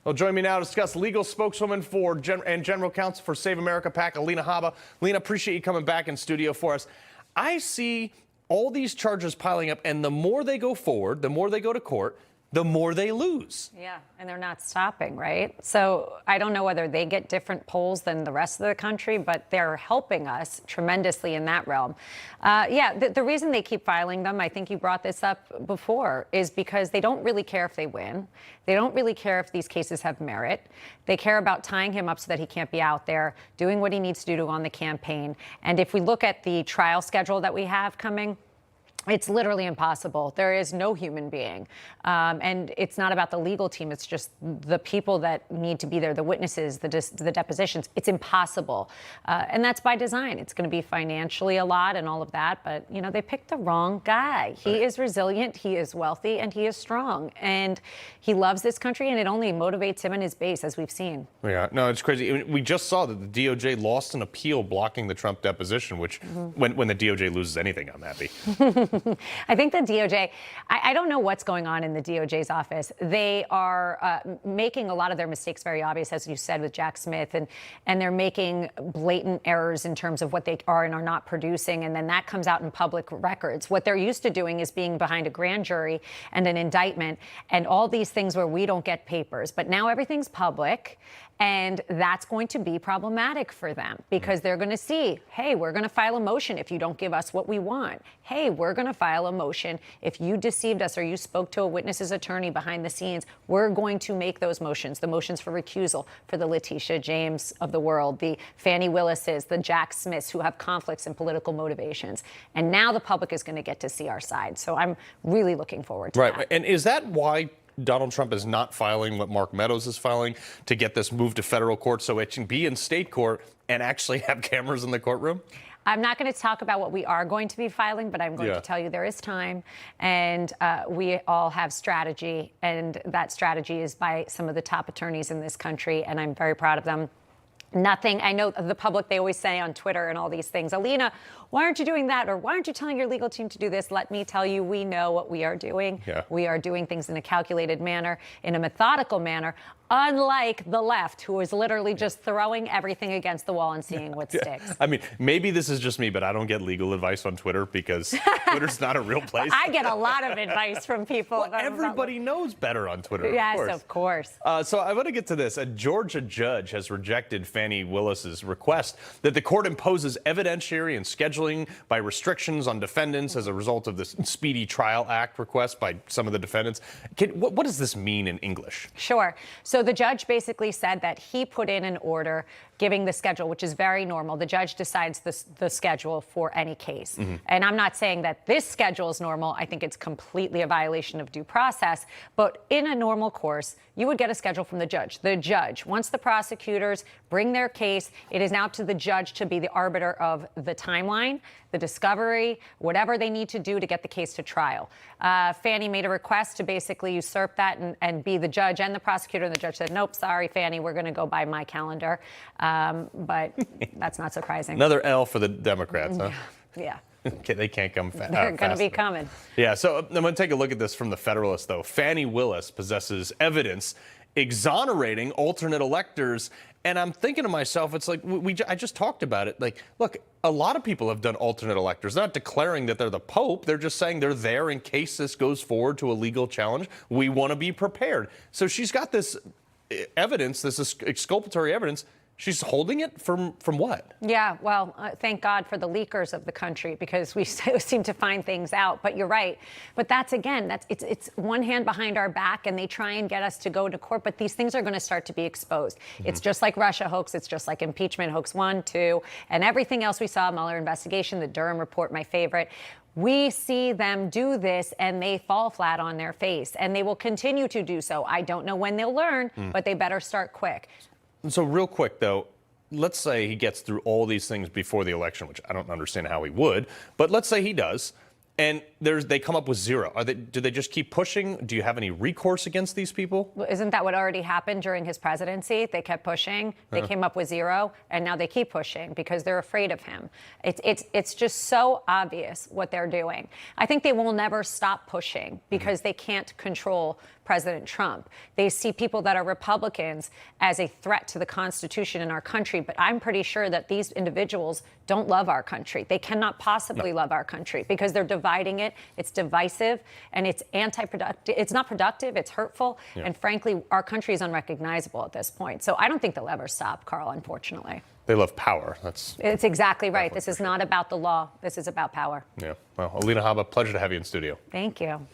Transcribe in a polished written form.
Well, join me now to discuss legal spokeswoman for and general counsel for Save America PAC, Alina Habba. Alina, appreciate you coming back in studio for us. I see all these charges piling up, and the more they go forward, the more they go to court, the more they lose. Yeah, and they're not stopping, right? So I don't know whether they get different polls than the rest of the country, but they're helping us tremendously in that realm. The reason they keep filing them, I think you brought this up before, is because they don't really care if they win. They don't really care if these cases have merit. They care about tying him up so that he can't be out there, doing what he needs to do on the campaign. And if we look at the trial schedule that we have coming, it's literally impossible. There is no human being. And it's not about the legal team. It's just the people that need to be there, the witnesses, the depositions. It's impossible. And that's by design. It's going to be financially a lot and all of that. But, you know, they picked the wrong guy. He is resilient, he is wealthy, and he is strong. And he loves this country, and it only motivates him and his base, as we've seen. Yeah, no, it's crazy. I mean, we just saw that the DOJ lost an appeal blocking the Trump deposition, which when the DOJ loses anything, I'm happy. I think the DOJ, I don't know what's going on in the DOJ's office. They are making a lot of their mistakes very obvious, as you said, with Jack Smith, and they're making blatant errors in terms of what they are and are not producing, and then that comes out in public records. What they're used to doing is being behind a grand jury and an indictment and all these things where we don't get papers. But now everything's public, and that's going to be problematic for them because they're going to see, hey, we're going to file a motion if you don't give us what we want. Hey, we're going to file a motion if you deceived us or you spoke to a witness's attorney behind the scenes. We're going to make those motions, the motions for recusal for the Letitia James of the world, the Fannie Willises, the Jack Smiths who have conflicts and political motivations. And now the public is going to get to see our side. So I'm really looking forward to that. Right. And is that why Donald Trump is not filing what Mark Meadows is filing to get this moved to federal court so it can be in state court and actually have cameras in the courtroom? I'm not going to talk about what we are going to be filing, but I'm going to tell you there is time, and we all have strategy, and that strategy is by some of the top attorneys in this country, and I'm very proud of them. Nothing. I know the public, they always say on Twitter and all these things, Alina, why aren't you doing that? Or why aren't you telling your legal team to do this? Let me tell you, we know what we are doing. Yeah. We are doing things in a calculated manner, in a methodical manner, unlike the left, who is literally just throwing everything against the wall and seeing what sticks. I mean, maybe this is just me, but I don't get legal advice on Twitter because Twitter's not a real place. I get a lot of advice from people. Well, everybody knows better on Twitter. Yes, of course. So I want to get to this. A Georgia judge has rejected Fannie Willis's request that the court imposes evidentiary and scheduling by restrictions on defendants as a result of this Speedy Trial Act request by some of the defendants. What does this mean in English? Sure. So the judge basically said that he put in an order giving the schedule, which is very normal. The judge decides the schedule for any case. And I'm not saying that this schedule is normal. I think it's completely a violation of due process. But in a normal course, you would get a schedule from the judge. The judge, once the prosecutors bring their case, it is now up to the judge to be the arbiter of the timeline, the discovery, whatever they need to do to get the case to trial. Fannie made a request to basically usurp that and be the judge and the prosecutor, and the judge said, nope, sorry, Fannie, we're going to go by my calendar. But that's not surprising. Another L for the Democrats, huh? Yeah. Okay, they can't come fast. They're going to be coming. Yeah, so I'm going to take a look at this from the Federalists, though. Fannie Willis possesses evidence exonerating alternate electors. And I'm thinking to myself, it's like, I just talked about it. Like, look, a lot of people have done alternate electors. They're not declaring that they're the Pope. They're just saying they're there in case this goes forward to a legal challenge. We want to be prepared. So she's got this evidence, this exculpatory evidence. She's holding it from what? Yeah, well, thank God for the leakers of the country, because we seem to find things out. But you're right. But that's, again, it's one hand behind our back, and they try and get us to go to court. But these things are going to start to be exposed. It's just like Russia hoax. It's just like impeachment hoax 1, 2, and everything else we saw, Mueller investigation, the Durham report, my favorite. We see them do this, and they fall flat on their face, and they will continue to do so. I don't know when they'll learn, but they better start quick. So real quick, though, let's say he gets through all these things before the election, which I don't understand how he would, but let's say he does. And they come up with zero. Do they just keep pushing? Do you have any recourse against these people? Well, isn't that what already happened during his presidency? They kept pushing. They came up with zero, and now they keep pushing because they're afraid of him. It's just so obvious what they're doing. I think they will never stop pushing because they can't control President Trump. They see people that are Republicans as a threat to the Constitution in our country. But I'm pretty sure that these individuals don't love our country. They cannot possibly love our country because they're dividing it. It's divisive and it's anti-productive. It's not productive. It's hurtful. Yeah. And frankly, our country is unrecognizable at this point. So I don't think they'll ever stop, Carl, unfortunately. They love power. It's exactly right. This is not about the law. This is about power. Yeah. Well, Alina Habba, pleasure to have you in studio. Thank you.